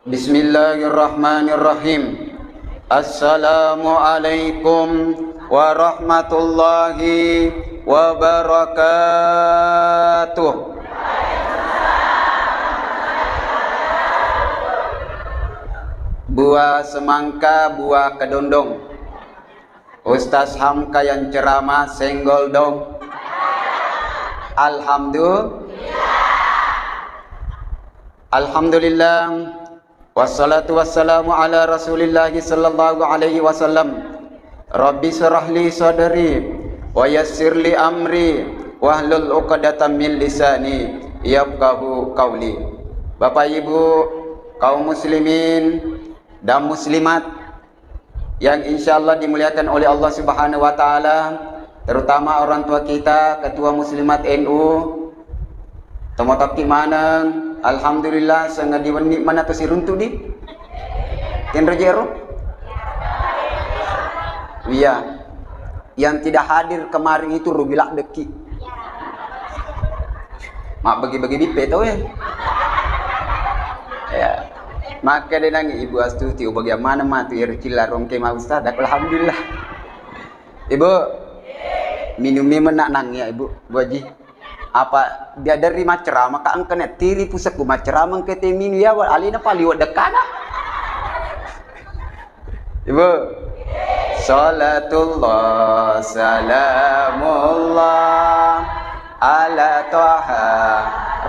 Bismillahirrahmanirrahim. Assalamualaikum warahmatullahi wabarakatuh. Buah semangka, buah kedondong. Ustaz Hamka yang ceramah senggol dong. Alhamdulillah. Wassalatu wassalamu ala rasulillahi sallallahu alaihi wasallam. Rabbi syrah li sadri wa yassir li amri wahlul 'uqdatam min lisani yafqahu qawli. Bapak Ibu kaum muslimin dan muslimat yang insyaallah dimuliakan oleh Allah Subhanahu wa taala, terutama orang tua kita, ketua muslimat NU Tomotaki manang, alhamdulillah sangat diwenik mana tu si runtu di Kendro Jero. Iya, yang tidak hadir kemarin itu rubilak deki. Mak bagi-bagi dipe tau ya. Ya, maka dia nangis Ibu Astuti, bagaimana matu ircilah rongke ma ustaz. Alhamdulillah. Ibu, minumnya menak nang ya Ibu, Bu Haji. Apa dia dari macera maka angkana tiri pusat ku macera mangke teminu ya wal alina paliwat dekana. Ibu, salatullah salamullah ala taha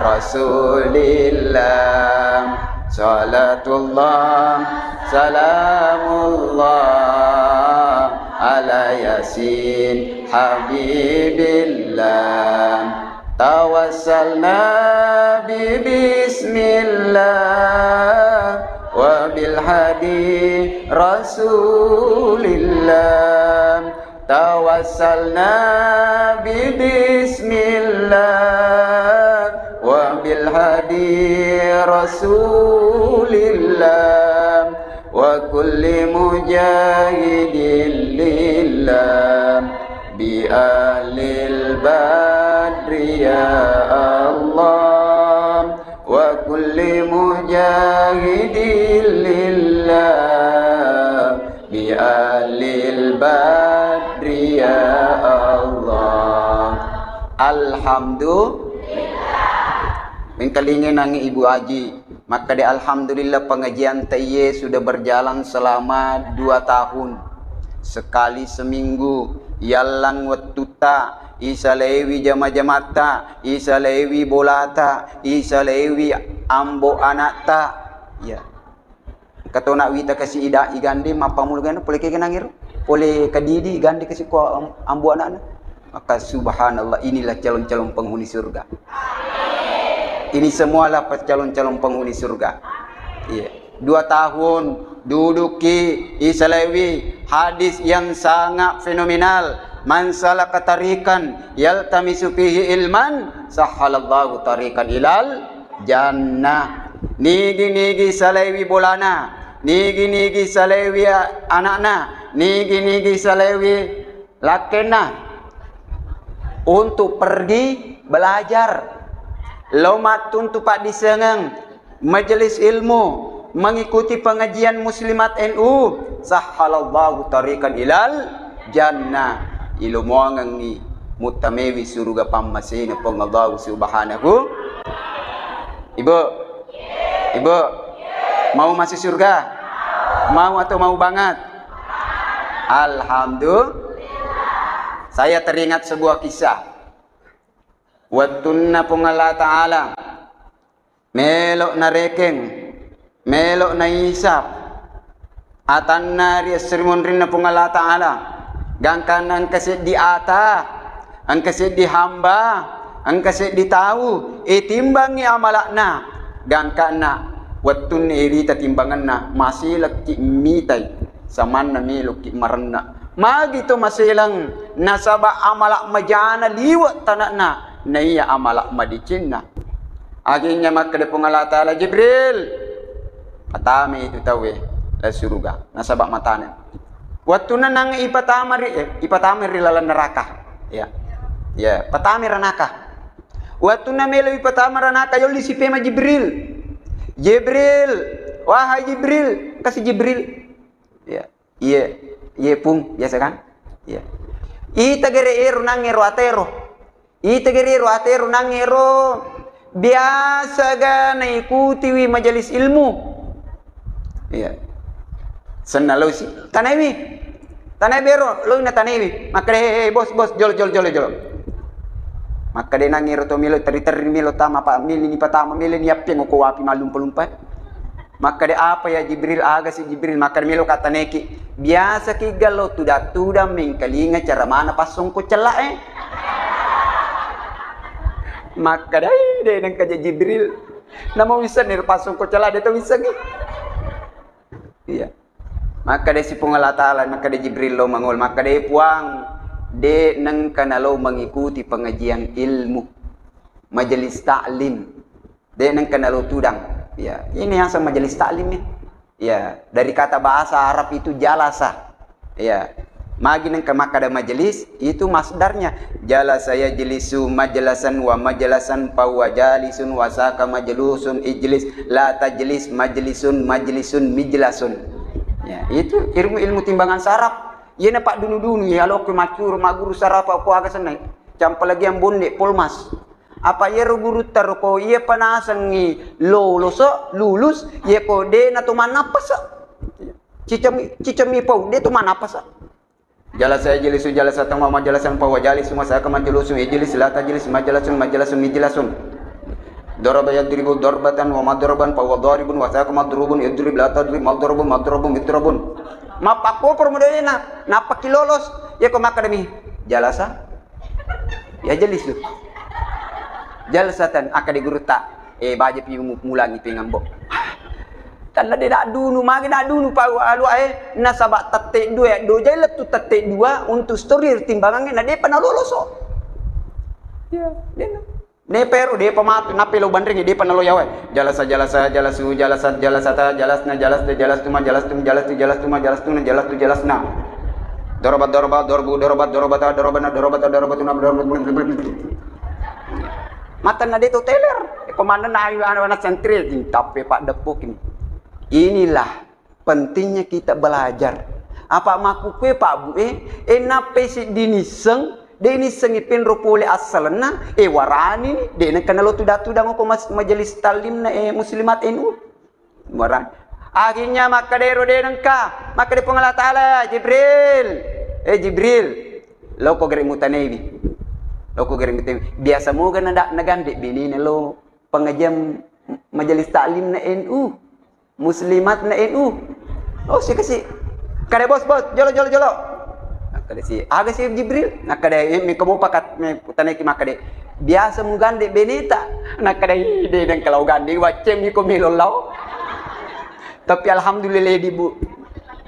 rasulillah. Salatullah salamullah ala yasin habibillah. Tawassalna bi bismillah wa bil hadi rasulillah. Tawassalna bi bismillah wa bil hadi rasulillah wa kulli mujahidin lillah bi ahlil badri ya Allah wa kulli mujahidin lillah bi ahlil badri ya Allah. Alhamdulillah. Mengkalingin nangi Ibu Haji, maka di alhamdulillah pengajian TY sudah berjalan selama 2 tahun. Sekali seminggu yalang wetuta isalewi jama-jamata isalewi bolata isalewi ambo anakta ya katona wita kasih ida igande mapamul gana boleh ke nangir boleh kadidi igande kasih ko ambo anakna. Maka subhanallah, inilah calon-calon penghuni surga. Ini semualah calon-calon penghuni surga. Iya, 2 tahun duduki isalewi hadis yang sangat fenomenal. Man salaka tariqan yaltamisu fihi ilman sahhalallahu tariqan ilal jannah. Nigi salewi bolana, nigi salewi anakna, nigi salewi lakena untuk pergi belajar. Lomat tuntu pak disengeng majelis ilmu, mengikuti pengajian muslimat NU, sahhalallahu tariqan ilal jannah. Ilmu ngangi mutamewi surga pammasina pong Allah subhanahu. Ibu, Ibu, mau masuk surga? Mau atau mau banget? Alhamdulillah. Saya teringat sebuah kisah. Wattunna pong Allah Ta'ala melok na rekeng, melok na isap, atan nari asrimun rin na pong Allah Ta'ala. Gangkan ang kasi di ata, ang kasi di hamba, ang kasi di tahu, itimbang ni amalak na. Gangkan na, watun ni irita timbangan na, masilak ki mitay, saman na milok ki maran na. Magito masilang nasaba amalak majana liwat tanak na, naiya amalak madicin na. Akhirnya maka di Allah Ta'ala, Jibril, patami itu tahu la surga, nasaba matanan. Waktu nang ipatamir lalan neraka. Ya. Ya, patamir neraka. Waktu na melo ipatamir neraka yo lisipema Jibril. Jibril, Wahai Jibril, kasih Jibril. Ya, iya pung, biasa kan? Ya. Ita gere nangero atero. Ita gere atero nangero. Biasa ga naikuti wi majelis ilmu. Iya. Senalo si tanewi. Tanai bero, lo na tanewi. Makre bos jolo. Maka de nangiro to milo teri milo tama pa mili ni patama mili ni api ngoko wapi malumpa. Maka de apa ya Jibril aga si Jibril maka milo kata neki biasa ki galo tuda mengkalinga cara mana pasong ko cela maka de nang kaja Jibril namo bisa nir pasong ko cela de to bisa ki iya maka de si pungala taala maka de Jibril lo mangol maka de puang de nang kanalo mengikuti pengajian ilmu majelis ta'lim de nang kanalo tudang ya ini yang sama majelis ta'lim nih ya dari kata bahasa Arab itu jalasa ya magi nang kemakada majelis itu masdarnya jalasa ya jelisu majlasan wa majlasan wa jalisun wa saka majlusun ijlis la tajlis majlisun mijlasun ya itu ilmu timbangan saraf. Iya pak dunu ya lo ke macur maguru sarapa ko aga sanai campa lagi yang bonde polmas apa ya guru tarko iya panasan ngi loloso lulus iya ko de na tuman apa sa cicami pau de tuman apa sa jalasa jelisu jalasa tamama jalasan pawa jalis masa ka majlusu ijlis la tajlis majlasun mijlasun daraba yadribu darbatan wa madraban pawa daribun wa saka madrubun yadrib la tadrib madrabun mitrabun mapako permudahnya napa kilolos ya ko makademi jalasa ya jelis lu jalasatan akadi guru tak baje pi mulangi pingambo tanna de dak dunu magi dak dunu pa alu nasaba tatte dua do jelet tu tatte dua untuk story timbangannya na de panaloloso ya dena ne pero de pamatu na pelo bandring de panalo yawe jalasa jalasna mata na de to teler komandan na anak sentri tapi pak depok ini inilah pentingnya kita belajar apa makukwe pak bu enape si diniseng Deni sengipin rupuli asalna warani dena kanalo tudang ko majelis talim na muslimat NU waran akhirnya maka dero denang ka maka di pengala taala Jibril loko gere mutanewi biasa mo ga nagande binina lo pengajian majelis talim na NU muslimat na NU oh si kasi kare bos jolo kada si aga si Jibril nakada mi kamu pakat mi tanay ki makade biasa mo gande benita nakada ide nang kalau gande wacem mi ko milolaw tapi alhamdulillah di bu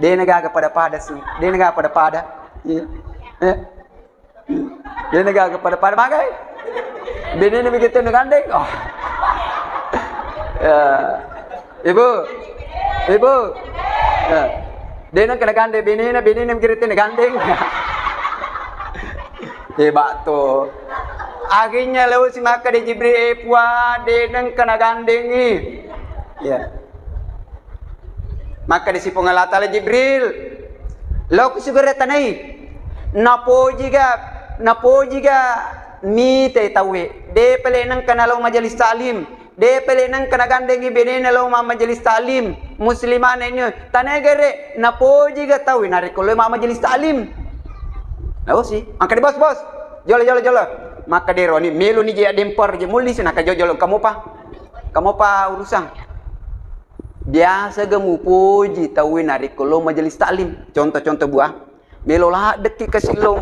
de nagaga pada si de nagaga pada de nagaga pada magay benina mi gete gande oh ibu Dena kena gande benina mkirite gandeng. Bato. Akhirnya lalu si maka de Jibril puah dena kena gandengi. Ya. Maka di si pengalata le Jibril. Lalu sigara tanai. Napoji ga mi te tawe. De pele nang kena lalu majelis talim. De pele nang kena gandengi benina lalu majelis talim. Musliman ini tanegere napoji ga tahu nari kalau majelis talim. Lalu sih, angkat bos. Jolo. Maka dero ni melu ni dia dempor je muli sina ka jolo kamu pa urusan. Biasa gamu poji tahu nari kalau majelis talim. Contoh buah. Melu lah dekik kasih lo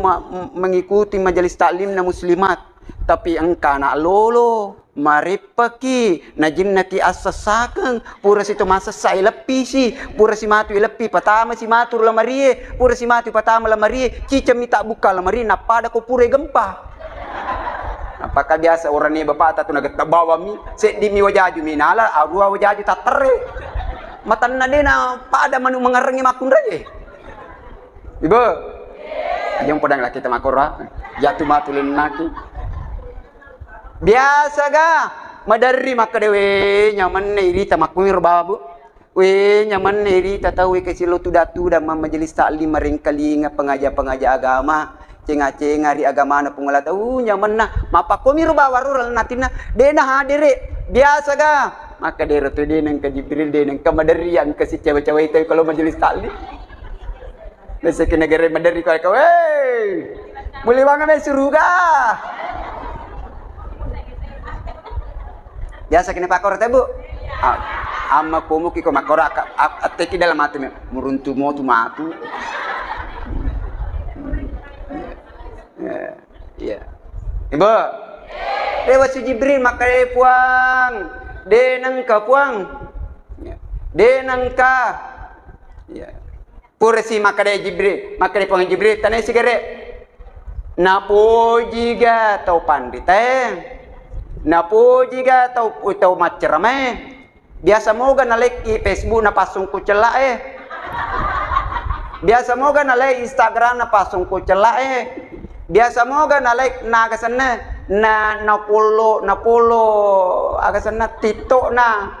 mengikuti majelis talim na muslimat. Tapi engkau nak lolo. Maripaki na jinnati asasakang pura si tumasa sa ilapi si pura si matu ilapi patama si matur lamarie pura si matu patama lamarie cica mita buka lamarie napada ko pura gempa apakah biasa orang ni bapak tatu nagat bawa mi se di mi wajaju mi nala arua wajaju tatere matan na dena pada manu mengarengi makun raye ibu yang pedang laki tamakora jatuh matu lenaki biasa ga madari maka dewe nyaman ne iri tamakmir babu We nyaman neri tatawi ke silo tu datu dan majelis taklim maring kalinga pengajar-pengajar agama. Cenga-cenga ri agama na pungala tahu nyaman na mapakomi ruba warur natina dena hadire biasa ga maka dero tu deneng ke Jibril deneng ke madarian ke si cewek-cewek itu kalau majelis taklim. Biasa ke negara madari kau wey boleh banget surga. Biasa kena pakor teh bu. Amma komo ki ko makora ateki dalam hati muruntu mo tu matu. Ya. Ibu. Lewat si Jibril maka puang. Denang ka puang. Ya. Denang ka. Ya. Pursi maka Jibril, maka puang Jibril tanai sigare. Napo jiga tau pandite. Napo jiga tau macramai. Biasa mo ga nalek i Facebook na pasung ku celak Biasa mo ga nalek Instagram na pasung ku celak Biasa mo ga nalek na kasana na polo agasana tito na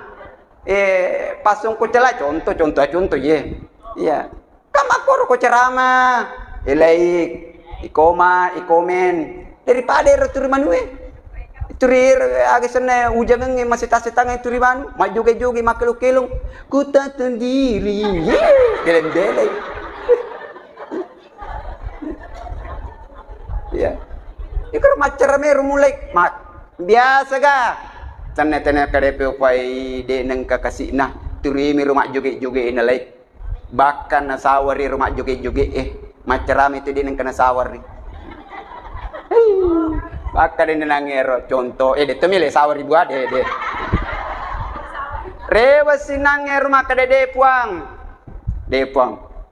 pasung ku celak contoh ye. Iya. Kamakor ko cerama, like, ikomen daripada returi manue. Turir agasana ujang masih tas tangan turiman maju jogi makeluk-kelung ku tak sendiri geleng-geleng ya ikut macerame rumulai mak biasa ga tane-tane kadepe upai de nang kakasih nah turimi rumah jogi-jogi inalai bahkan nasawari rumah jogi-jogi macerame itu de nang kana sawari Maka din nangero contoh dito mile sawar ribu ade rewa sinangero maka de puang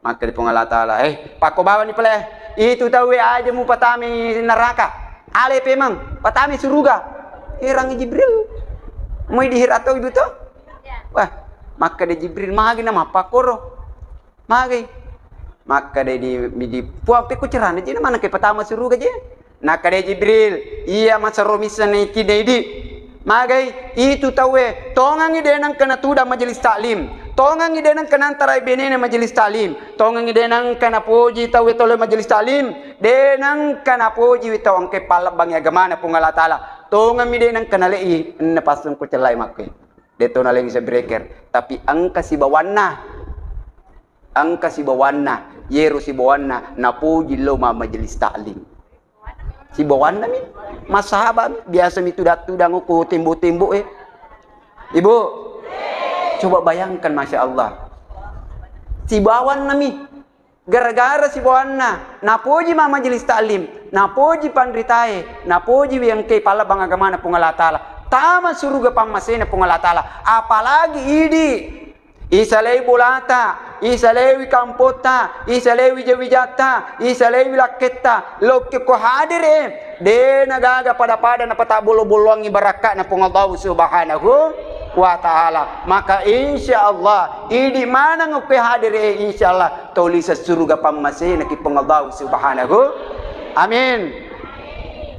maka di Allah Taala pako bawa ni pala itu tahu aja mu patami neraka ale pemang patami surga irang Jibril mau dihir atau itu tuh wah maka de Jibril magi nama pakoro magi maka de di puang pe kucerana je mana ke patama surga je Nakade Jibril, iya masaromisan kidedi. Magai itu tawe, tongang idenang kena tuda majelis taklim. Tongang idenang kena antara benene majelis taklim. Tongang idenang kena puji tawe tole majelis taklim. Denang kena puji tawang ke palabang agama na pungala taala. Tongang idenang kena lei na pasung ko celai makke. Deto na leng sa breaker. Tapi angka si bawanna. Yeru si bawanna na puji lo majelis taklim. Si bawan nami masahabat biasa mi tudak-tudang uku timbu-timbu Ibu coba bayangkan Masya Allah si bawan nami gara-gara si bawan na puji ma majelis taklim na puji pandritae na puji yang ke pala bang agama na pungala taala tama surga pamasena pungala taala apalagi idi Isalei bulata, isalewi kampota, isalewi jawijata, isalewi laketa, loke ko hadire, de nagaga pada na patabulu-buluangi barakat na Allah subhanahu wa ta'ala. Maka insya Allah, idi mana ngupe hadire insya Allah, tolisa surga pamasih na kipong Allah subhanahu. Amin.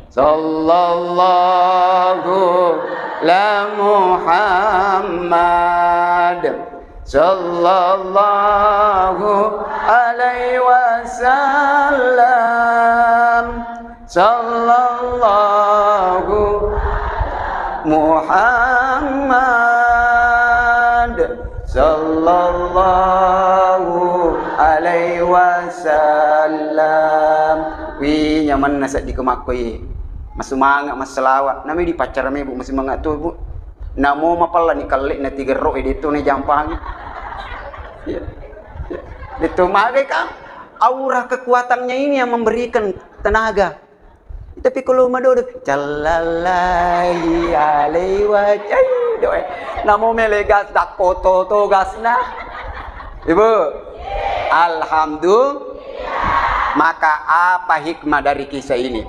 Sallallahu la Muhammad. Sallallahu alaihi wasallam Sallallahu Muhammad Sallallahu alaihi wasallam wi nyaman nasa di kemakoi mas semangat mas selawat nami di pacar me bu masih semangat tu bu namo mapala ni kalik na tiga roh dito ni jampang ya. Itu magai kan aura kekuatannya ini yang memberikan tenaga tapi kalau madodo jalalahi alaihi wa doa namo melegas dak foto to gasna ibu alhamdulillah maka apa hikmah dari kisah ini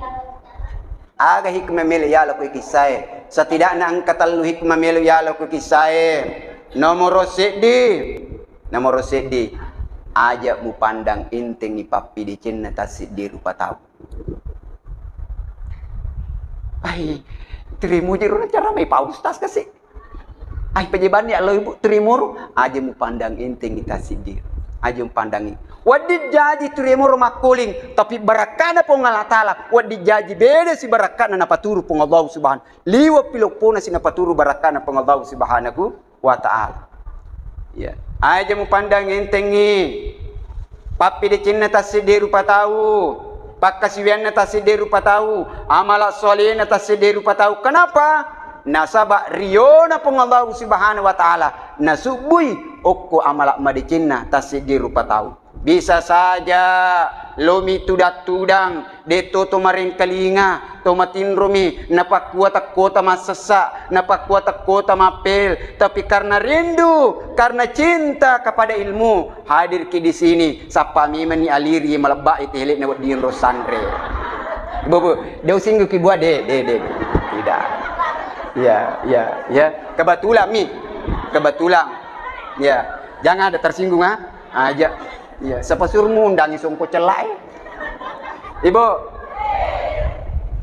aga hikmah mele yalo ko kisah setidaknya angkatan lu hikmah melu yalo ko kisah nomor sedi aja mu pandang inting ni papi di cinna tasik di rupa tahu ai terimu je runa cara mai paus tas kasih Ay pejeban ya lo ibu trimur aja mu pandang enteng kita sidir. Aja mu pandangi. Wadi jaji trimur makuling tapi barakana po Allah taala. Wadi jaji beda si barakana na paturu po Allah subhanahu. Liwa pilok si na paturu barakana po Allah subhanahu wa taala. Ya. Aja mu pandang entengi. Papi di Cina tasidiru patau. Pakasiwian tasidiru patau. Amala soleh tasidiru patau. Kenapa? Nasaba riona pong Allah subhanahu wa ta'ala. Nasubui oko amalak madicina tasidiru patau. Bisa saja lomi tudak-tudang deto tomarin kalinga tomatin rumi napakkuat kota masesa napakkuat kota mapel tapi karena rindu karena cinta kepada ilmu hadir ki di sini sapami meni aliri malaba itelik na din rosandre bobo deu singgu ki buat de tidak ya kebetulan ya jangan ada tersinggung aja. Ya, siapa suruh ngundang sungko celai? Ibu,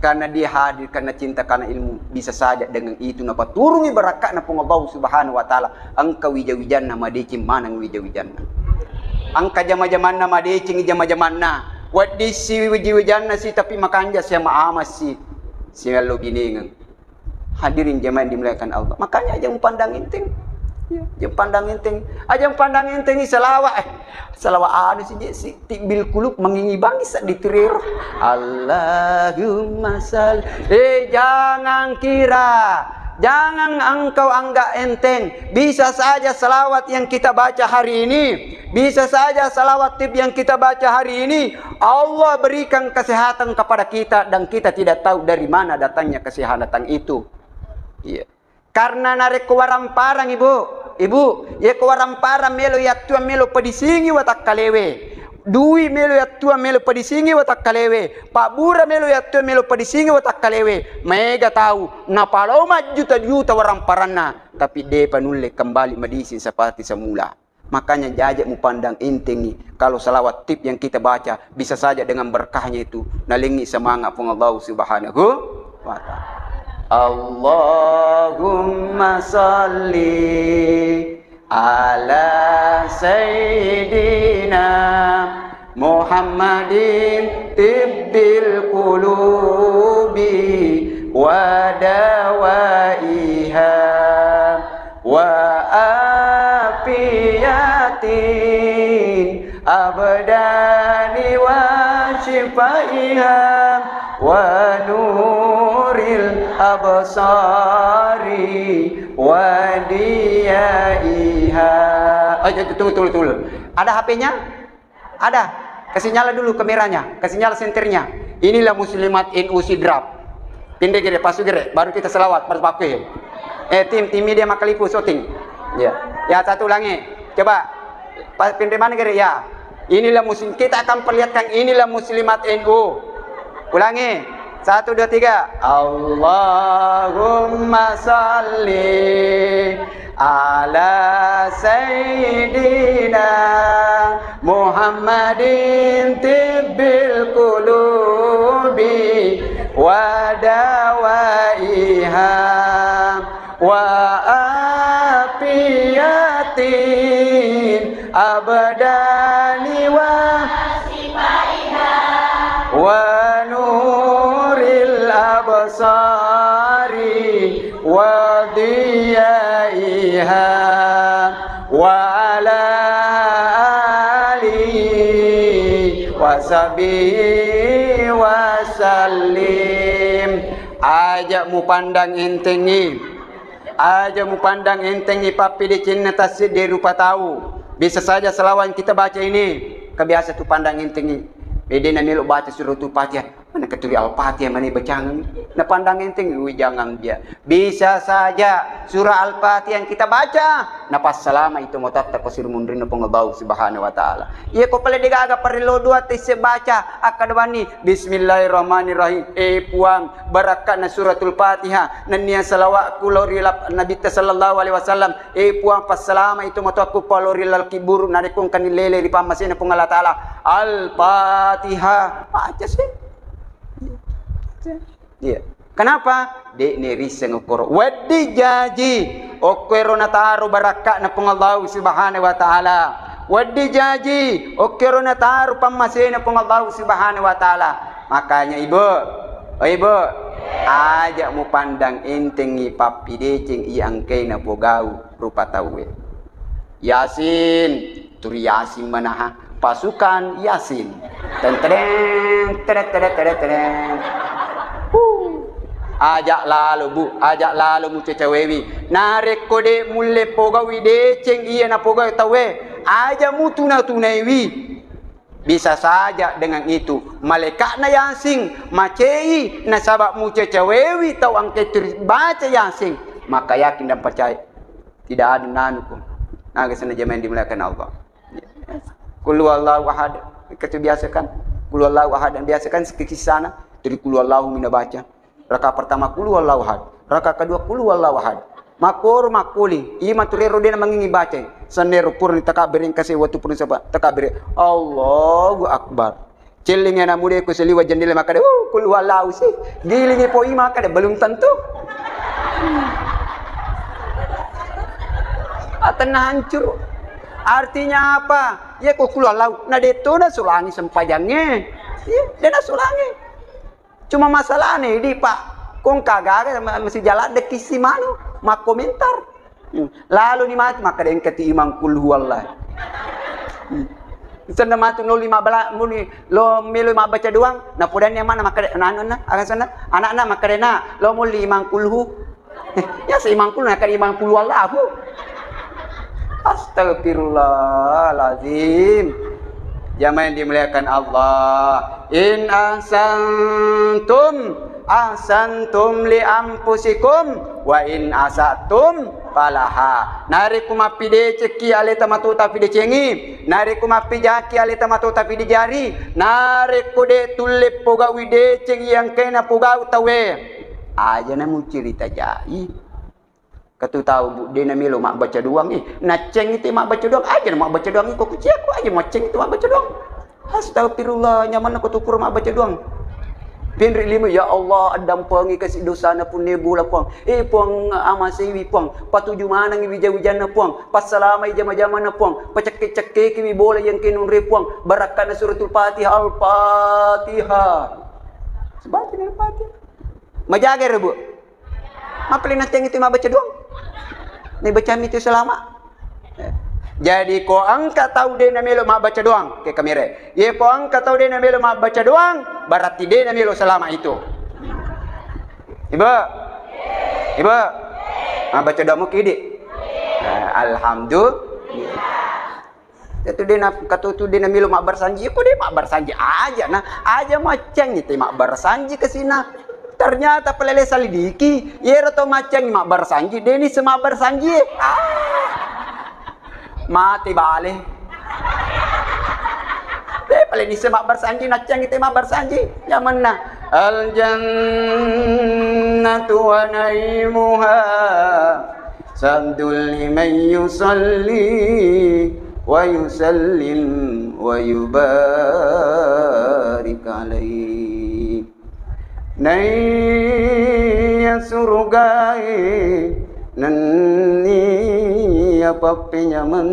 karena dia hadir, karena cinta, karena ilmu, bisa saja dengan itu napa turungi barakat napa Allah subhanahu wa ta'ala. Angka wijawijan nama deci manang wijawijan. Angka jama-jaman nama deci jama-jaman na. Wadi si wijawijan si tapi makanya siya maamas si lo biningan. Hadirin jamaah dimuliakan Allah. Makanya aja pandang inting. Yang pandang enteng, aja pandang enteng ni salawat anu si tibil kulub mengingibangi saat diterir. Allahumma sal. Jangan kira, jangan engkau anggap enteng. Bisa saja salawat yang kita baca hari ini, bisa saja salawat tip yang kita baca hari ini, Allah berikan kesehatan kepada kita dan kita tidak tahu dari mana datangnya kesehatan itu. Iya. Karena narik kuwaramparang ibu ya kuwaramparang melo ya tua melo padisingi watak kalewe dui melo ya tua melo padisingi watak kalewe pak bura melo ya tua melo padisingi watak kalewe mega tahu na paloma juta-juta waramparana tapi de panulle kembali medisi seperti semula. Makanya jajak mu pandang inting kalau salawat tip yang kita baca bisa saja dengan berkahnya itu nalingi semangat pun Allah subhanahu wa ta'ala. Allahumma salli ala sayyidina Muhammadin tibbil qulubi wa dawaiha wa afiyatin abdani wa shifaiha wa nuril absari wa diyaiha. Tunggu. Ada HP-nya? Ada. Kasih nyala dulu kameranya, kasih nyala senternya. Inilah muslimat NU Sidrap. Pinde gede pasu gede, baru kita selawat pas pakai. Tim media makalipu syuting. Ya satu ulangi. Coba. Pinde mana gede ya? Inilah muslim, kita akan perlihatkan inilah muslimat NU. Ulangi. 1, 2, 3. Allahumma salli ala sayyidina Muhammadin tibbil qulubi wa dawaiha wa afiyatin abdani wa nuril absari wa diyaiha wa ala alihi wa sahbihi wa sallim. Ajak mu pandang entengi, ajak mu pandang entengi papi di Cina tasir di rupa tahu. Bisa saja selawat kita baca ini kebiasa tu pandang entengi. Beda na melo baca surah Al-Fatihah. Mana ketuli Al-Fatihah mana bacangan. Na pandang enteng jangan dia. Bisa saja surah Al-Fatihah yang kita baca. Na pas salama itu motatta kosir mundrin pong Allah subhanahu wa ta'ala. Iya ko pala digaga parilo dua tise baca akadwani bismillahirrahmanirrahim. Puang barakat na suratul Fatihah. Nania salawat kulori Nabi sallallahu alaihi wasallam. Puang pas salama itu motaku palori lal kibur narikung kanilele di pamasina pong Allah ta'ala. Al-Fatihah. Baca sih. Iya. Kenapa? Dek ni riseng ukuro. Wadi jaji. Okero na taro baraka na pong Allah subhanahu wa ta'ala. Wadi jaji. Okero na taro pamasay na pong Allah subhanahu wa ta'ala. Makanya ibu. O ibu. Ajak mo pandang enteng ipapi deceng iangkay na pugau rupa tawe. Yasin. Turi Yasin manaha. Pasukan Yasin. Tentereng. Tereng. Ajak lalu bu, ajak lalu mu cecawewi. Narek kode mulle pogawi deceng iya na pogawi tawe. Ajak mu tunaiwi. Bisa saja dengan itu. Malaikat na Yasin, macei na sabab mu cecawewi tau angke baca Yasin. Maka yakin dan percaya. Tidak ada nanukum. Naga sana jemaah dimuliakan Allah. Qul huwallahu ahad. Kita biasakan. Qul huwallahu ahad dan biasakan sekisana dari qul huwallahu mina baca. Raka pertama qul huwallahu ahad, raka kedua qul huwallahu ahad. Makor makuli, ima turero dia mangingi baca. Sanero purni takabirin kasih waktu purni sapa takabir. Allahu akbar. Celingnya na mude ko seliwa jendela makade qul huwallahu sih. Gilingi po ima kada belum tentu. Tenang hancur. Artinya apa? Ya ko qul huwallahu. Nah deto na sulangi sempajangnya. Ya, dia na sulangi. Cuma masalah nih di pak, kong kagak masih jalan dek kisi manu, mak komentar. Lalu nih mati maka yang keti imam kul huwallah. Sana matu 015 muni lo melu mak baca doang, nah pudan yang mana maka anak-anak akan sana anak-anak maka dena lo muli imam kulhu. Ya si imam kul nak imam kul huwallah aku. Astagfirullahalazim. Jamaah yang dimuliakan Allah. In ahsantum li anfusikum wa in asatum falaha. Nari kumapi deceki ale tamatu tapi decengi. Nari kumapi jaki ale tamatu tapi dijari. Nari kude tulip pogawi deceng yang kena pogau tawe. Aja namu cerita jai. Katu tahu bu, dia namilo mak baca doang ni. Naceng itu mak baca doang aja, mak baca doang ni kok kecil aku aja maceng itu mak baca doang. Astagfirullah, nyaman aku tukur mak baca doang. Pinri lima ya Allah adam pangi kasih dosa na pun nebu lah puang. Puang amasiwi puang. Patuju mana ngi wija-wija na puang. Passalamai jama-jama na puang. Pacake-cake kimi bola yang kinun re puang. Barakan suratul Fatihah al-Fatihah. Sebatin al-Fatihah. Majaga re bu. Mapalin naceng itu mak baca doang. Ni baca itu selama. Jadi ko angka tahu dia namelo mak baca doang ke kamera. Ye ko angka tahu dia namelo mak baca doang, berarti dia namelo selama itu. Ibu. Ibu. Mak baca doang kidi. Alhamdulillah. Itu dia nak kata tu dia namelo mak bersanji, ko dia mak bersanji aja nah. Aja macang itu mak bersanji ke sini. Ternyata pelele salidiki, ye roto macang mak bersanji, deni semua bersanji. Mati balik. Pelele semua bersanji, nacang itu mak bersanji. Yang mana? Al jannatu wa naimuha sabdul liman yusalli wa yusallim wa yubarik alaihi. Naya surgai nanni apa penyaman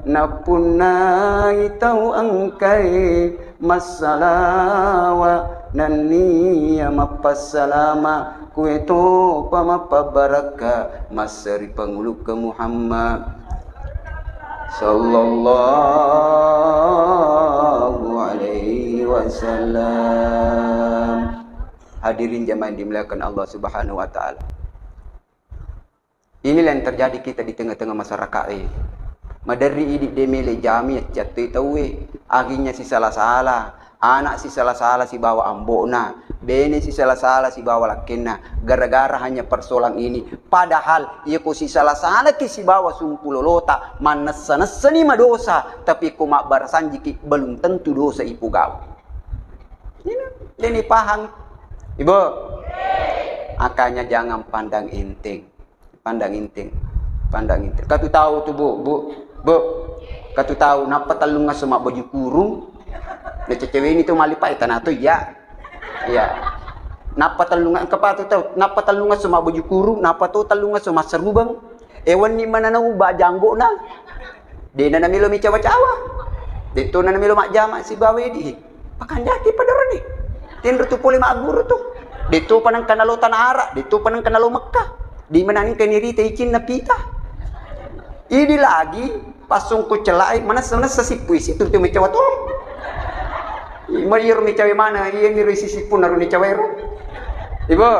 napunai tau angkai masalawa nanni mapassalama kueto pamapabaraka masari pangulu ke Muhammad sallallahu alaihi wasallam. Hadirin jamaah yang dimuliakan Allah Subhanahu wa taala. Inilah yang terjadi kita di tengah-tengah masyarakat Madari idik demele jami jatuh tahu akhirnya si salah-salah. Anak si salah-salah si bawa ambokna, bene si salah-salah si bawa lakenna, gara-gara hanya persoalan ini. Padahal ia ko si salah-salah ki si bawa sumpulolota, manasa-nasa ni madosa, tapi ko mak barasanji ki belum tentu dosa ipu gau. Ini paham, ibu. Makanya jangan pandang enteng. Pandang inting. Pandang inting. Katu tahu tu bu. Katu tahu napa talung nga sumak baju kurung. Na cewek ini tu malipai tanah tu ya. Ya. Napa talung nga kapatu tahu. Napa talung nga sumak baju kurung. Napa tu talung nga sumak serubang. Ewan ni mana na ubah janggo na. Di na namilo mi cawa-cawa. Dito na namilo mak jamak si bawe di. Pakandaki pada rani. Tinro tu puli mak guru tu. Dito pa nang kanalo tanah Arab. Dito pa nang kanalo Mekah. Di mana ni kanirita ikin na pita. Ini lagi pasung ku celai mana sebenarnya sesipuis itu tu mecawa tu. Mariru mecawa mana? Iya miru sisipun naru mecawa ero. Ibu.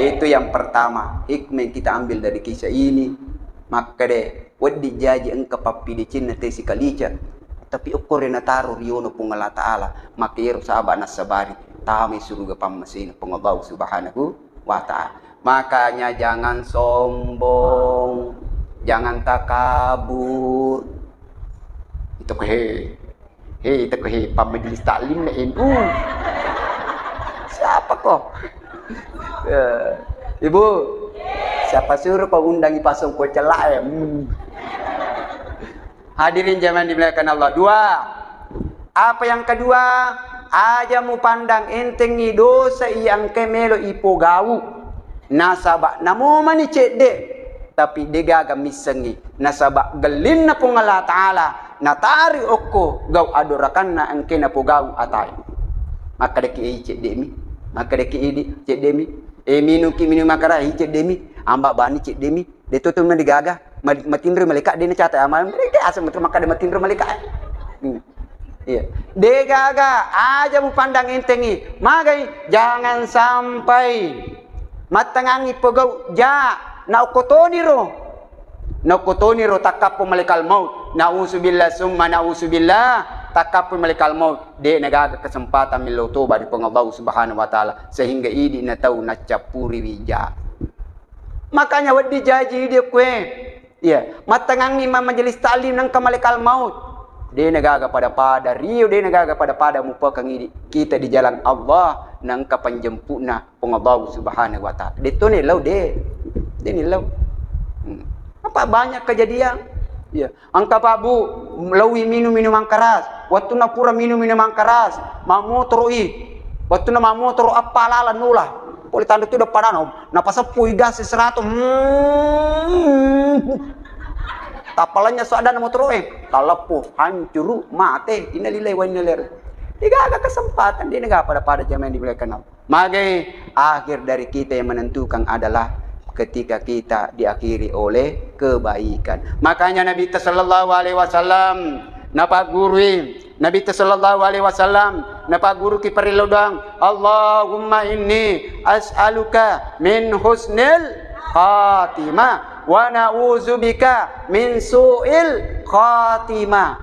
Itu yang pertama. Hikmah yang kita ambil dari kisah ini. Maka deh, wadi jaji engkau papi di Cina tesi kalica. Tapi ukur na taruh riono pun Allah Ta'ala. Maka ero sahabat nasabari. Tami suruga pamasin pengabaw subhanahu wa ta'ala. Makanya jangan sombong, jangan takabur. Itu itu pamajelis taklim na NU. Siapa kok? Ibu, siapa suruh kau undangi pasung kau celak? Hadirin jamaah dimuliakan Allah. Dua. Apa yang kedua? Aja mu pandang entengi dosa yang kemelo ipogau nasabak namo mani cede tapi degaga misengi nasabak gelin na pung Allah Ta'ala natari okko gau adorakan na angke na pogau atai maka deki cede mi maka deki idi cede mi minu makara cede mi amba bani cede mi deto tu degaga matindre malika dene cata amal mereka asam maka de matindre malika. Iya. Degaga aja mu pandang entengi. Magai jangan sampai matangangi pegau ja naukotoniro takapu malikal maut. Nauzubillah summa nauzubillah takapu malikal maut. De negaga kesempatan milau toba di Allah Subhanahu wa taala sehingga idi na tahu na capuri wija. Makanya wadi jaji dia kue. Iya, matangangi majelis taklim nang kamalikal maut. Dia negaga pada Rio, dia negaga pada mupakang ini kita di jalan Allah nang kapanjempuna pengabaw subhanahu wa ta'ala. Dito nilaw de. Dia nilaw. Apa banyak kejadian? Ya, angka babu lawi minum ang keras. Waktu na pura minum ang keras. Mamotoi. Waktu na mamotoro apa lala nula. Poli tanda tu depan ano. Napasapui gas 100. Tapalannya soadan motor talapuh hancur mate innalillahi wa inna ilaihi raji'un. Kesempatan dia enggak pada jamaah dimuliakan Allah. Maka akhir dari kita yang menentukan adalah ketika kita diakhiri oleh kebaikan. Makanya Nabi sallallahu alaihi wasallam napa guru Nabi sallallahu alaihi wasallam napa guru ki parilodang Allahumma inni as'aluka min husnil khatimah wa na'udzubika min su'il khatimah.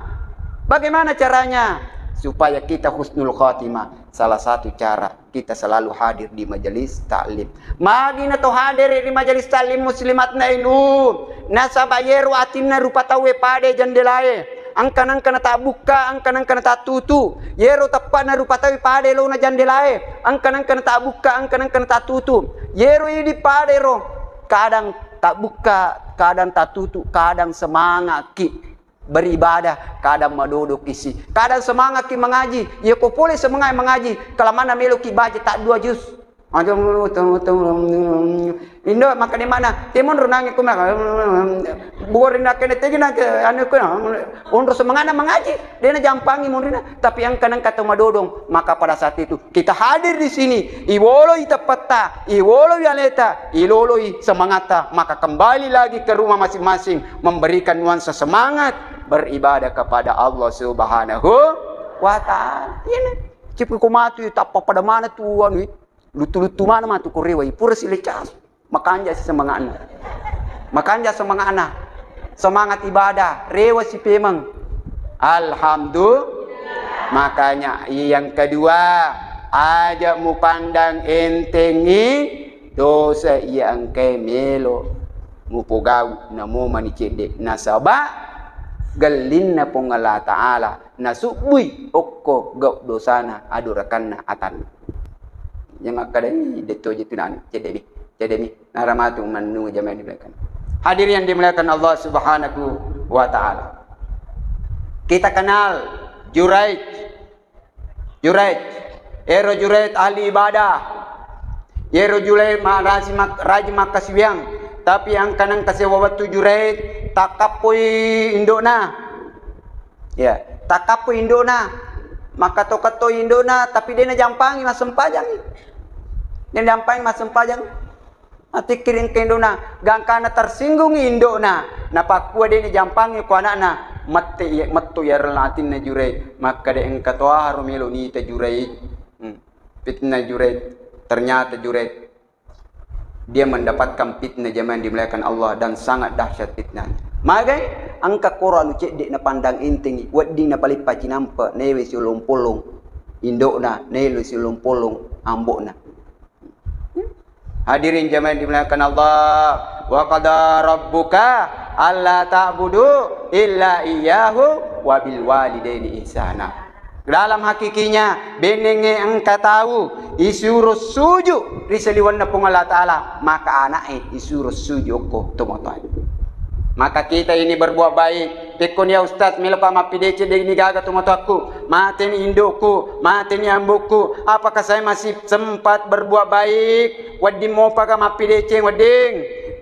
Bagaimana caranya supaya kita husnul khatimah? Salah satu cara kita selalu hadir di majelis taklim. Magina to hadir di majelis taklim muslimat na inu. Nasabayeru atinna rupa tawe pade jandelae. Angkanang kana tak buka, angkanang kana tak tutu. Yero tepat na rupa tawe pade lo na jandelae. Angkanang kana tak buka, angkanang kana tak tutu. Yero ini pade ro. Kadang tak buka, kadang tak tutup, kadang semangat ki beribadah, kadang maduduk isi, kadang semangat ki mengaji. Ya kau boleh semangat mengaji, kalau mana melu ki baca tak 2 juz. Indo maka di mana? Timon renang aku mah. Bukan nak kena tegi nak anu kena. Undur semangat mengaji, dia nak jampangi mundina. Tapi yang kadang kata madodong, maka pada saat itu kita hadir di sini. Iwoloi tapata, iwoloi aleta, iloloi semangata. Maka kembali lagi ke rumah masing-masing, memberikan nuansa semangat beribadah kepada Allah Subhanahu wa Ta'ala. Ini cipu kumatu tak apa pada mana tuan wi. Lutu-lutu mana matu korewa pura silecas. Makanya si semangat anak. Makanya semangat anak. Semangat ibadah. Rewa si pemang. Alhamdulillah. Makanya yang kedua. Aja mu pandang entengi. Dosa yang kemelo. Mu pogau. Namo manicede. Nasabah. Galin na pong Allah Ta'ala. Nasubui. Okko gau dosana. Adurakan na atan. Yang makadai deto je tunan cedebi. Jadi naramatu manu jamaah dimuliakan. Hadirin yang dimuliakan Allah Subhanahu wa taala. Kita kenal Juraij. Ero Juraij ahli ibadah. Ero Juraij raja Makaswiang. Tapi ang kanang kasewawatu Juraij takapui indona. Ya, takapui indona. Maka to indona tapi dia na jampangi masempajang. Dia jampangi masempajang. Ati kiring ke indona gangkana tersinggung indona. Napakua dia na jampangi ku anakna. Mattu ya relatin na Juraij. Maka dia engkatoa harumelo ni ta Juraij. Fitnah Juraij. Ternyata Juraij dia mendapatkan fitnah jamaah dimuliakan Allah dan sangat dahsyat fitnah. Magai angka Quran cek dik na pandang inting waddi na palipa cinampa newe sulung-pulung indokna newe sulung-pulung ambokna. Hadirin jamaah dimuliakan Allah, wa qada rabbuka alla ta'budu illa iyyahu wa bil walidaini ihsana. Dalam hakikinya benenge engka tahu isuruh sujud risaliwan na pung Allah Ta'ala maka anak isuruh sujud ko tumotoy. Maka kita ini berbuat baik. Tekon ya Ustaz milapa mapidece de ini gaga tumotoku. Maten indokku, maten ambukku. Apakah saya masih sempat berbuat baik? Wading mau pakai mapidece wading.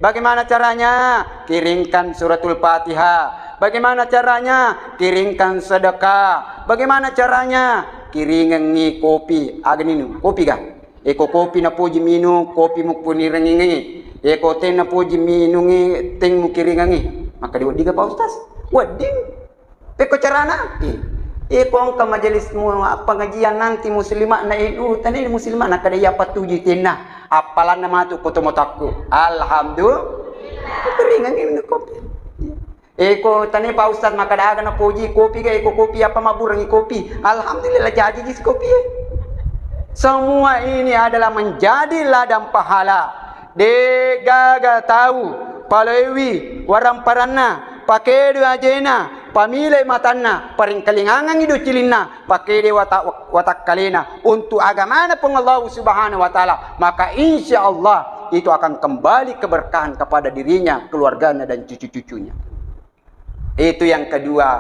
Bagaimana caranya? Kirimkan suratul Fatihah. Bagaimana caranya? Kirimkan sedekah. Bagaimana caranya? Kiringi kopi. Agak kopi kah? Eko kopi na puji minum, kopi mu puni rengingi. Eko teh na puji minungi, teng mu kiringi. Maka diga Pak Ustaz. Wading. Eko carana? Eko angka majelis pengajian nanti muslimat na inu. Tani muslimat na kada ya patuji tenah. Apalan nama tu kotomotaku. Alhamdulillah. Kiringi kopi. Eko tani Pak Ustaz maka dah na puji kopi ke eko kopi apa maburangi kopi. Alhamdulillah jadi jis kopi. Semua ini adalah menjadi ladang pahala. De gaga tahu palewi waram paranna pakai dua ajena pamile matanna paring kalingangan hidup cilinna pakai de watak kalena untuk agamana pun Allah Subhanahu wa taala maka insyaallah itu akan kembali keberkahan kepada dirinya, keluarganya dan cucu-cucunya. Itu yang kedua,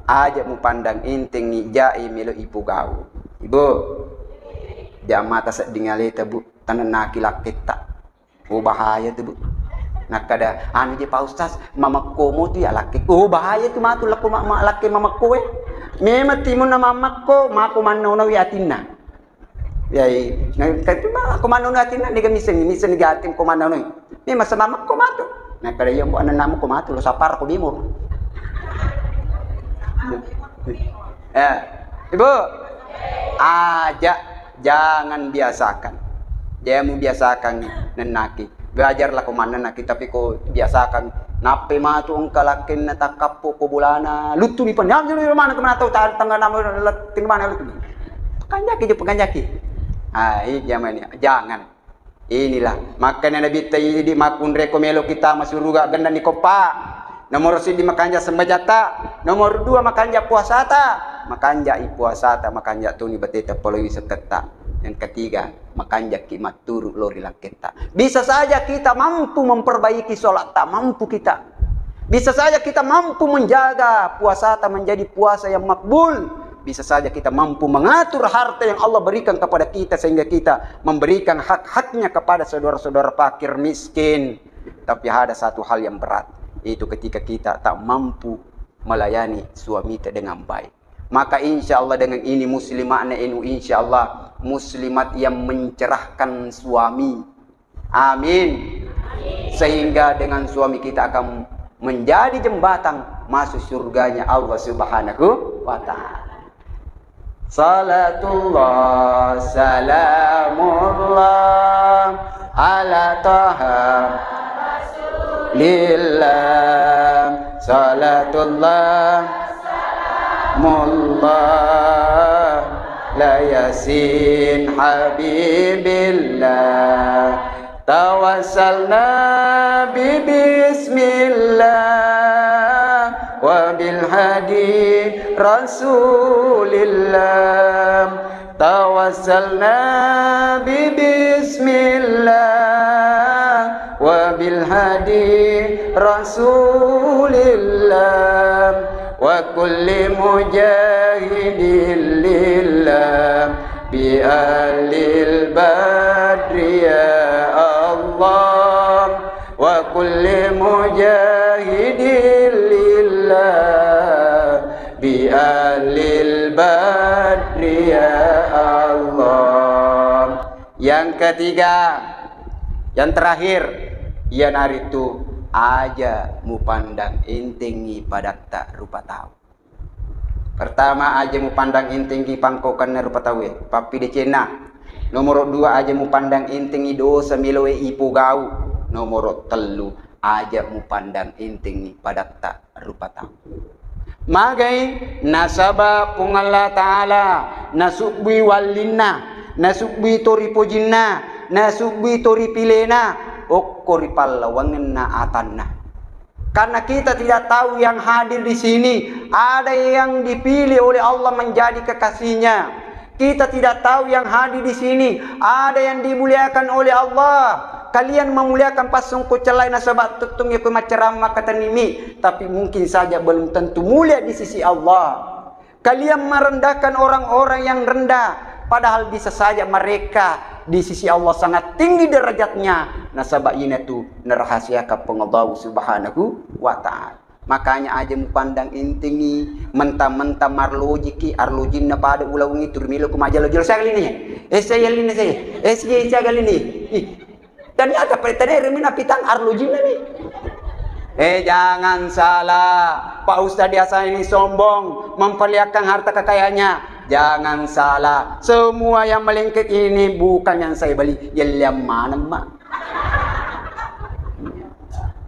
aja mu pandang inting ni jai melo ibu gau. Ibu, jamata sa dingaleta bu, tanan nakilak kita. Oh bahaya tu bu. Nakada, anu je Pak Ustaz, mamakko mo tu ya laki. Oh bahaya tu matu laku laki mamakko Memang timun na mamakko, mako manono yatinna. Yai, katu aku manono yatinna, diga misen gatim ko manono. Memang sa mamakko matu. Nakada yung anan namo ko matu, lo sapar ko bimur. Ya, Ibu, jangan biasakan. Dia mau biasakan nenaki. Belajarlah kemana naki, tapi kau biasakan. Nape matu engkalakin natakapu ko bulana. Lutu ni pan. Yang di mana kemana tahu tangga nama tin mana lutu. Pekanjaki. Ini zamannya. Jangan. Inilah makanya Nabi Tayyidi makun rekomelo kita masuk surga ganda ni kopa. Nomor 1 makanja sembajata, nomor 2 makanja puasata, makanja puasata, makanja tuni bateta polowi seketa. Yang ketiga, makanja kimat turu lori laketa. Bisa saja kita mampu memperbaiki sholat, tak mampu kita. Bisa saja kita mampu menjaga puasata menjadi puasa yang makbul. Bisa saja kita mampu mengatur harta yang Allah berikan kepada kita sehingga kita memberikan hak-haknya kepada saudara-saudara fakir miskin. Tapi ada satu hal yang berat. Itu ketika kita tak mampu melayani suami kita dengan baik. Maka insya Allah dengan ini muslimatnya ini insya Allah muslimat yang mencerahkan suami. Amin. Sehingga dengan suami kita akan menjadi jembatan masuk surganya Allah Subhanahu wa taala. Salatullah salamullah ala taha lillah salatullah mullah la yasin habibillah tawassalna bi bismillah wa bil hadi rasulillah tawassalna bi bismillah hadi Rasulillah wa kulli mujahidin lillah bi alil badri ya Allah wa kulli mujahidin lillah bi alil badri ya Allah. Yang ketiga, yang terakhir, ia naritu aja mu pandang intingi padak tak rupa tahu. Pertama aja mu pandang intingi pangkokan rupa tahu ya, papi de cena. Nomor 2 aja mu pandang intingi dosa milowe ipu gau. Nomor 3 aja mu pandang intingi padak tak rupa tahu. Magai nasaba pung Allah Ta'ala nasubwi walinna nasubwi tori pojinna nasubwi tori pilena okkori pallawangenna atanna. Karena kita tidak tahu yang hadir di sini ada yang dipilih oleh Allah menjadi kekasihnya. Kita tidak tahu yang hadir di sini ada yang dimuliakan oleh Allah. Kalian memuliakan pasungku celai nasabat tutung ya macerama kata nimi, tapi mungkin saja belum tentu mulia di sisi Allah. Kalian merendahkan orang-orang yang rendah, padahal bisa saja mereka di sisi Allah sangat tinggi derajatnya. Nasabah ini tu nerahasiakan pengabahu subhanahu wa ta'ala. Makanya aja mu pandang intingi mentah-mentah marlojiki arlojin na pada ulawungi turmilo kumajalo jelo sekali ni. Saya lini saya. Saya kali ni. Ternyata pretender mina pitang arlojin na ni. Jangan salah. Pak Ustaz biasa ini sombong memperlihatkan harta kekayaannya. Jangan salah. Semua yang melengket ini bukan yang saya beli. Yang mana mak?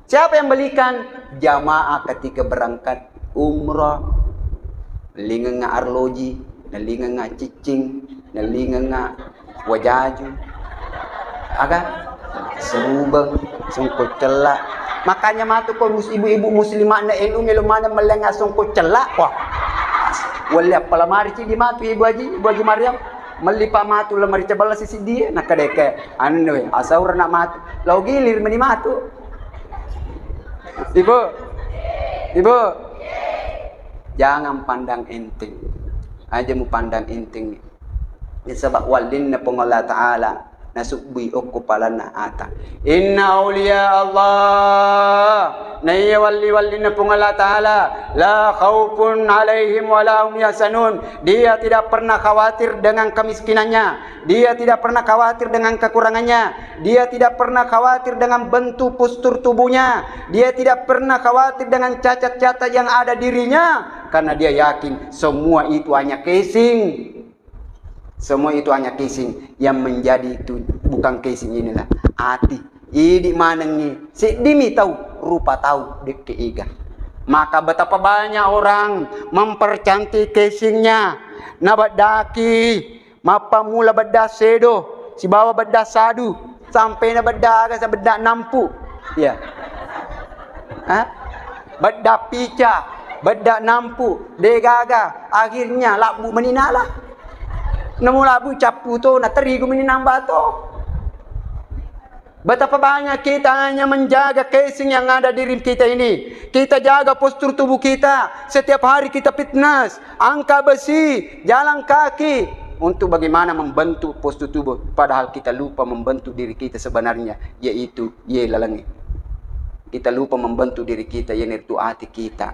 Siapa yang belikan? Jamaah ketika berangkat umrah. Linga nga arloji, nalinga nga cicing, nalinga nga wajaju. Aga serubang, sungkot celak. Makanya matu ko ibu-ibu muslimah na elu melumana melenga sungkot celak. Wah. Wala pala mari di matu ibu haji Maryam. Melipa matu lamari cabala sisi dia nakadeke. Anu we asaur nak matu. Lau gilir meni matu. Ibu, jangan pandang enteng. Aja mu pandang enteng. Ni sebab walin na pengolah Ta'ala nasubbi okko palana ata. Inna awliya Allah naya walli na pengolah Ta'ala la khawfun alaihim wala hum yahzanun. Dia tidak pernah khawatir dengan kemiskinannya. Dia tidak pernah khawatir dengan kekurangannya. Dia tidak pernah khawatir dengan bentuk postur tubuhnya. Dia tidak pernah khawatir dengan cacat-cacat yang ada dirinya. Karena dia yakin semua itu hanya casing. Semua itu hanya casing. Yang menjadi itu bukan casing inilah hati. Idi manengi. Sedimi tahu, rupa tahu dek keiga. Maka betapa banyak orang mempercantik casingnya. Nabat daki. Mapa mula bedas sedo, si bawa bedas sadu, sampai na bedas sa bedas nampu, ya, bedas pica, bedas nampu, degaga, akhirnya labu meninala, nemu labu capu to, na terigu meninamba to. Betapa banyak kita hanya menjaga casing yang ada di diri kita ini. Kita jaga postur tubuh kita. Setiap hari kita fitness, angkat besi, jalan kaki. Untuk bagaimana membentuk postur tubuh. Padahal kita lupa membentuk diri kita sebenarnya. Yaitu, lalangi. Kita lupa membentuk diri kita, yaitu hati kita.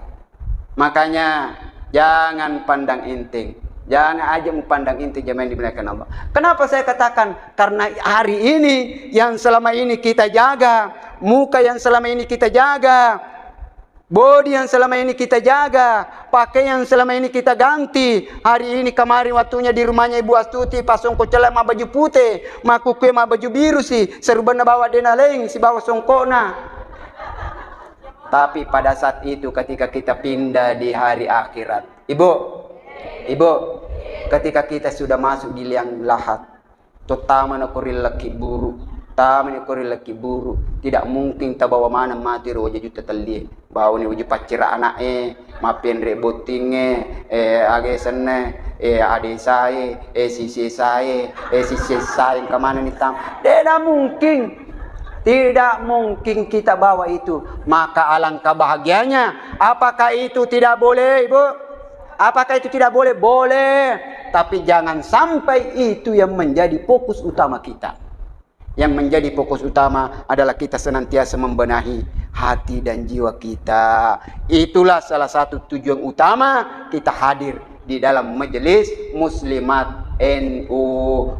Makanya, jangan pandang enteng. Jangan aja memandang enteng jamaah dimuliakan Allah. Kenapa saya katakan? Karena hari ini yang selama ini kita jaga. Muka yang selama ini kita jaga. Body yang selama ini kita jaga, pakaian yang selama ini kita ganti. Hari ini kemarin waktunya di rumahnya Ibu Astuti, pas songko celak ma baju putih, ma kuku ma baju biru sih, serban bawa denaleng si bawa songkona. Tapi pada saat itu ketika kita pindah di hari akhirat, Ibu, ketika kita sudah masuk di liang lahat, terutama nak koril laki buruk. Taman ikori laki buru tidak mungkin ta bawa mana mati ro wajah juta tali bawa ni wajah pacira anak mapen reboting age sene ade saya sisi saya sisi saya kemana ni tam tidak mungkin Tidak mungkin kita bawa itu. Maka alangkah bahagianya. Apakah itu tidak boleh, Ibu? Apakah itu tidak boleh? Boleh. Tapi jangan sampai itu yang menjadi fokus utama kita. Yang menjadi fokus utama adalah kita senantiasa membenahi hati dan jiwa kita. Itulah salah satu tujuan utama kita hadir di dalam majelis Muslimat NU.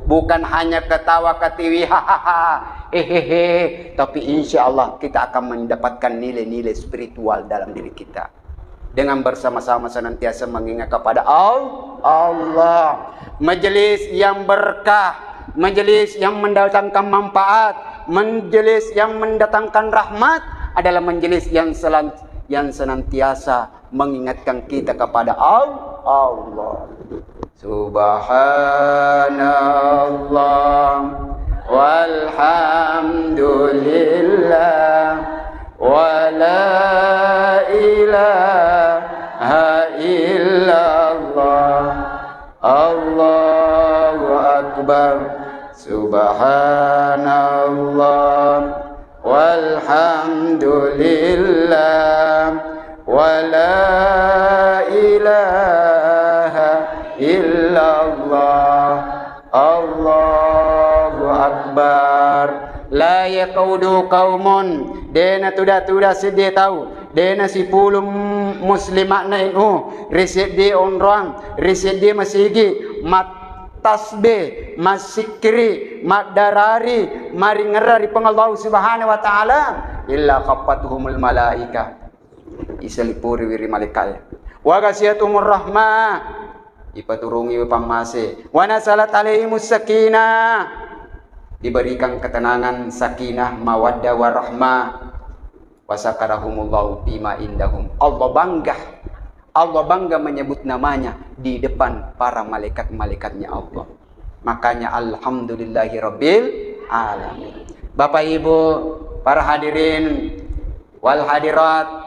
Bukan hanya ketawa ketiwi, hahaha, hehehe, tapi insya Allah kita akan mendapatkan nilai-nilai spiritual dalam diri kita. Dengan bersama-sama senantiasa mengingat kepada Allah. Majelis yang berkah, majelis yang mendatangkan manfaat, majelis yang mendatangkan rahmat adalah majelis yang senantiasa mengingatkan kita kepada Allah. Subhanallah walhamdulillah wa la ilaha illallah, Allahu akbar. Subhanallah walhamdulillah wa la ilaha illallah, Allahu akbar. La yaqudu qaumun, dena tuda sedih tahu, dena si pulum muslimat na inu riset di onrang, riset di masigi mat tasbih, masikri, mat darari, mari ngerari pengallahu subhanahu wa ta'ala illa khaffatuhumul malaika, isalipuri wiri malaikat wa ghasiyatumur rahmah, ipaturungi pamase wa nasalat alaihimus sakinah, diberikan ketenangan, sakinah, mawaddah warahmah, wasakarahumullahu bima indahum. Allah bangga menyebut namanya di depan para malaikat-malaikatnya Allah. Makanya alhamdulillahi rabbil alamin. Bapak Ibu, para hadirin wal hadirat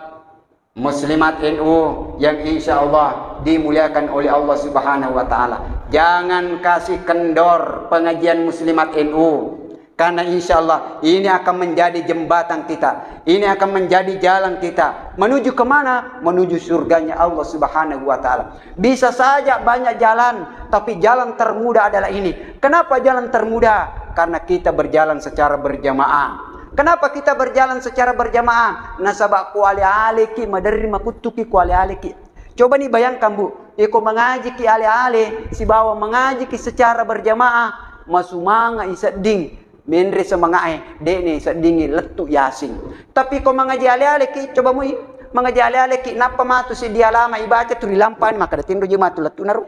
Muslimat NU yang insya Allah dimuliakan oleh Allah Subhanahu wa ta'ala. Jangan kasih kendor pengajian Muslimat NU. Karena insya Allah ini akan menjadi jembatan kita. Ini akan menjadi jalan kita. Menuju kemana? Menuju surganya Allah Subhanahu wa ta'ala. Bisa saja banyak jalan, tapi jalan termudah adalah ini. Kenapa jalan termudah? Karena kita berjalan secara berjamaah. Kenapa kita berjalan secara berjamaah? Nasabak kuali aliki madari makutuki kuali aliki. Coba nih bayangkan Bu, iko mengaji ki ale-ale, si bawa mengaji ki secara berjamaah, masumanga isading, menre semangae, dene isadingi letu yasin. Tapi ko mengaji ale-ale ki, coba mu mengaji ale-ale ki, napa matu si dia lama ibaca tu dilampan maka datin rojo matu letu naru.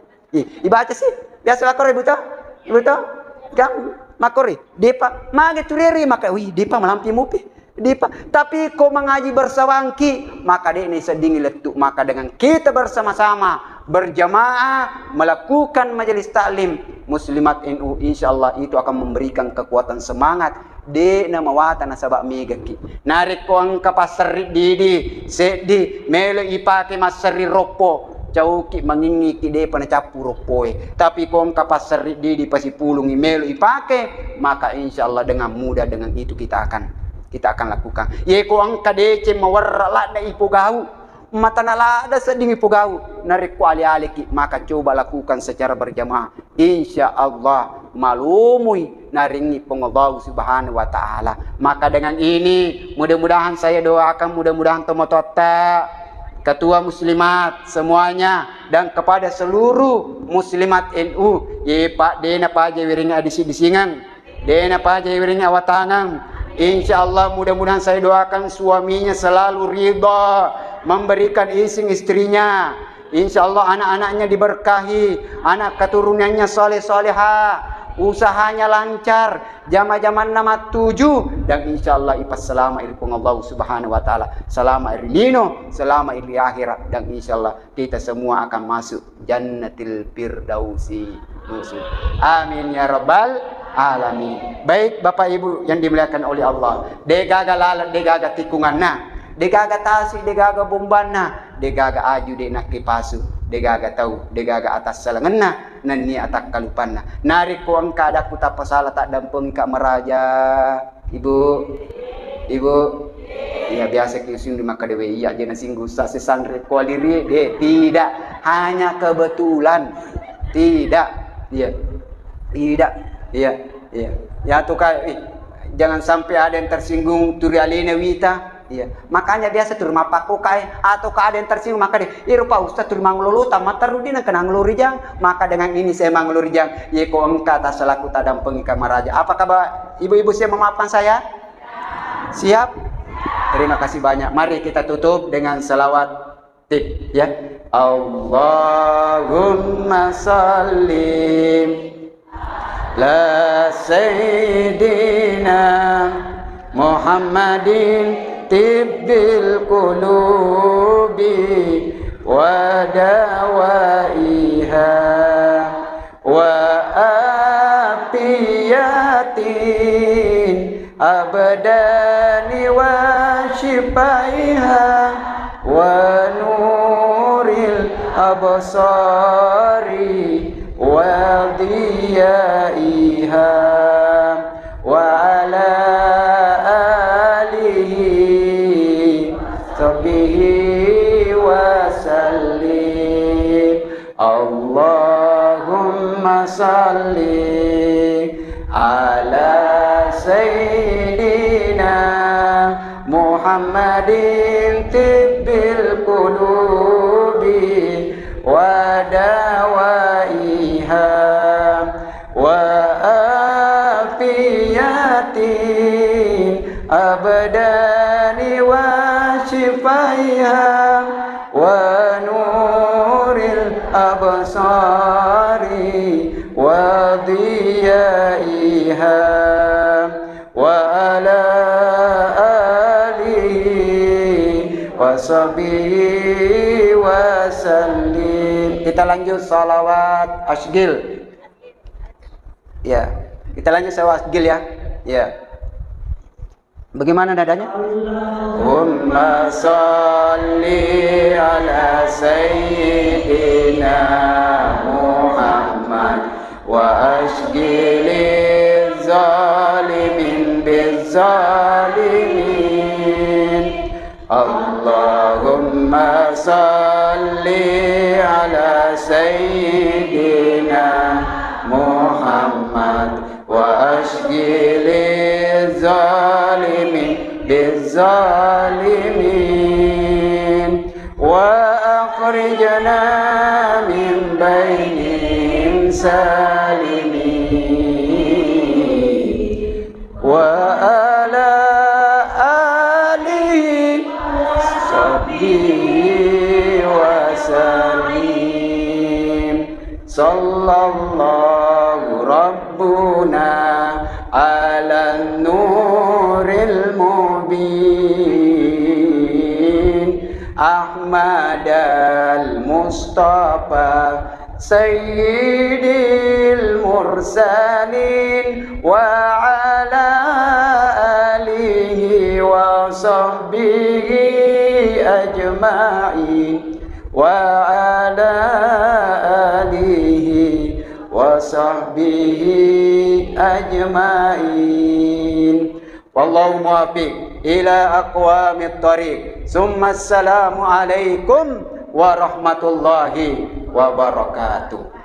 Ibaca sih, biasa lakor ibu toh, kan? Makori, depa mage tureri maka wih depa melampi mupi depa, tapi kau mengaji bersawangki maka dia ini sedingin letuk. Maka dengan kita bersama-sama berjamaah melakukan majelis taklim Muslimat NU, insyaallah itu akan memberikan kekuatan semangat de nama wata nasabak megaki narik ko ang kapasari didi sedi melo ipake masari ropo cauki mangingi kide pana capu ropoe, tapi kong kapasari di pasipulung imelo ipake, maka insyaallah dengan mudah dengan itu kita akan lakukan. Ye ko ang kadece mawarra da ipogau, mata nalada seding ipogau, narik ko ali-aliki, maka coba lakukan secara berjamaah. Insyaallah malumui naringi pengallahu subhanahu wa ta'ala. Maka dengan ini mudah-mudahan saya doakan, mudah-mudahan tomotota ketua muslimat semuanya dan kepada seluruh muslimat NU, ye Pak dena paje wiringa disi-disingan, dena paje wiringa watangan. Insyaallah mudah-mudahan saya doakan suaminya selalu ridha memberikan izin istrinya. Insyaallah anak-anaknya diberkahi, anak keturunannya soleh-solehah, usahanya lancar, jama-jaman nama 7, dan insyaallah ipas selama ilmu Allah subhanahu wa ta'ala, selama ilino, selama ili akhirat, dan insyaallah kita semua akan masuk jannatil firdausi nusuk. Amin ya rabbal alamin. Baik Bapak Ibu yang dimuliakan oleh Allah, degaga lalat, degaga tikungan na, degaga tasik, degaga bomban na, degaga aju de nak kipasu, degaga tahu, degaga atas salangan na, nan ni atak kalupan na. Narik ko ang kada ku tapasala tak dampeng ka meraja. Ibu, ibu, iya biasa kisung di maka dewe iya jangan singgung sa sesandre kualiri de tidak hanya kebetulan tidak iya tidak iya iya ya tuh kayak jangan sampai ada yang tersinggung turi aline wita. Iya, makanya biasa tur mapaku kai atau keadaan tersinggung maka dia, rupa ustaz tur manglulu tamat terudi nak kena ngelurijang, maka dengan ini saya mangelurijang, ye ko engka ta selaku tadam pengika maraja. Apa kabar ibu-ibu saya memaafkan saya? Siap? Terima kasih banyak. Mari kita tutup dengan selawat tip ya. Allahumma sallim la sayyidina Muhammadin tibbil qulubi wa dawaiha wa afiyatin abdani wa shifaiha wa nuril absari wa diyaiha wa ala Allahumma salli ala sayyidina Muhammadin tibbil qulubi wa dawaiha wa afiyatin abdani wa shifaiha wa nuril absari wa diyaiha wa ala alihi wa sahbihi wa sallim. Kita lanjut salawat asgil ya, kita lanjut salawat asgil ya ya. Bagaimana nadanya? Allahumma salli ala sayyidina Muhammad wa ashghilil zalimin bizzalimin. Allahumma salli ala sayyidina Muhammad wa ashghilil zalimin bizzalimin wa akhrijna min bainihim salimin wa ala alihi sahbihi wa sallim. Sallallahu rabbuna ala nuril mubin Ahmad al-Mustafa sayyidil mursalin wa ala alihi wa sahbihi ajma'in wa ala alihi wa sahbihi ajma'in. Wallahu muwaffiq ila aqwamit thariq. Summa assalamu alaikum warahmatullahi wabarakatuh.